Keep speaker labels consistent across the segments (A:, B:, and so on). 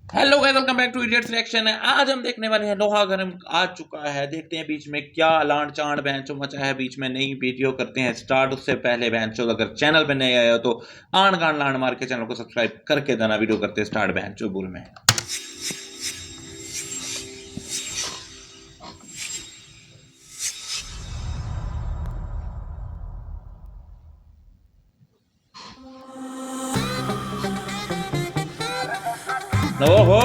A: Hello guys, welcome back to idiot selection है। आज हम देखने वाले हैं लोहा गर्म आ चुका है। देखते हैं बीच में क्या लांड चांड बैंचो मचा है। बीच में नई वीडियो करते हैं स्टार्ट। उससे पहले बैंचो अगर चैनल पे नए आए हो तो आन गान लांड मार के चैनल को सब्सक्राइब करके देना। वीडियो करते हैं स्टार्ट बैंचो बुल में। ओहो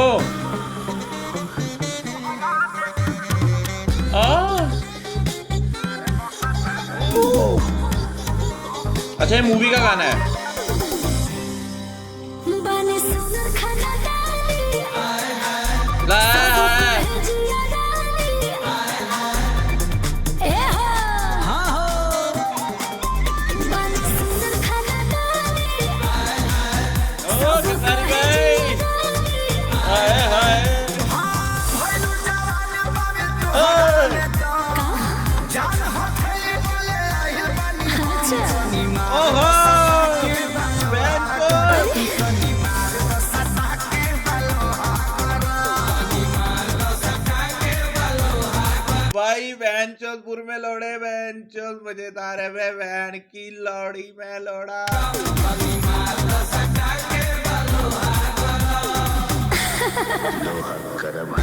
A: अच्छा, ये मूवी का गाना है। भाई बैंचोसपुर में लोड़े बैंचोस मजेदार है। वे वैन की लौड़ी में लोड़ा। लोहा गरम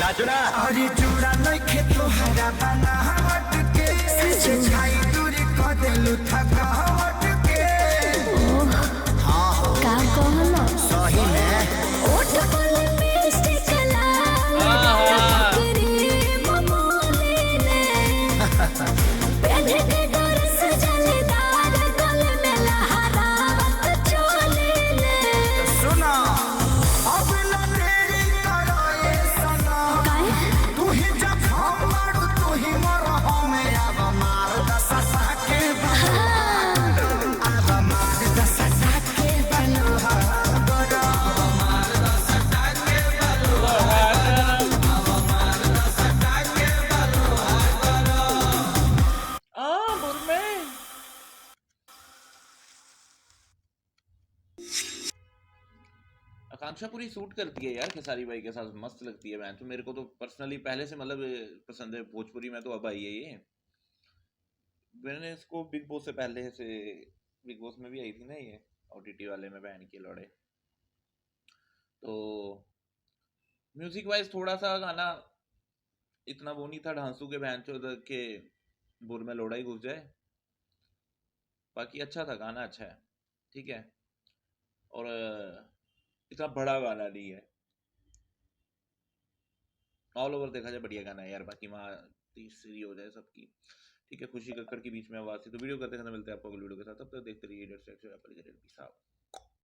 A: नाचुना अरे चूड़ा नइखे तोहरा बनावट के से छाई दूरी क देलु थकावट के हां हो का कहलो सही में ओठ पल में स्टिकला क्रीम मोले ने पहले के डर से जलेदार गल में लहरावत चले ले सुना आकांक्षा पूरी सूट करती है यार खेसारी भाई के साथ, मस्त लगती है। मैं तो मेरे को तो पर्सनली पहले से मतलब पसंद है भोजपुरी में। तो अब आई है ये, मैंने इसको बिग बॉस से पहले से, बिग बॉस में भी आई थी ना ये ओटीटी वाले में, बहन के लौड़े। तो म्यूजिक वाइज थोड़ा सा गाना इतना वो नहीं था ढांसू के बहन चो के बुर में लोड़ा ही घुस जाए। बाकी अच्छा था, गाना अच्छा है, ठीक है। और इतना बड़ा गाना नहीं है, ऑल ओवर देखा जाए बढ़िया गाना है यार। बाकी वहाँ तीसरी हो जाए सबकी, ठीक है। खुशी कक्कड़ के बीच में आवाज थी। तो वीडियो करते हैं, मिलते हैं आपको अगली वीडियो के साथ। तब तक देखते रहिए।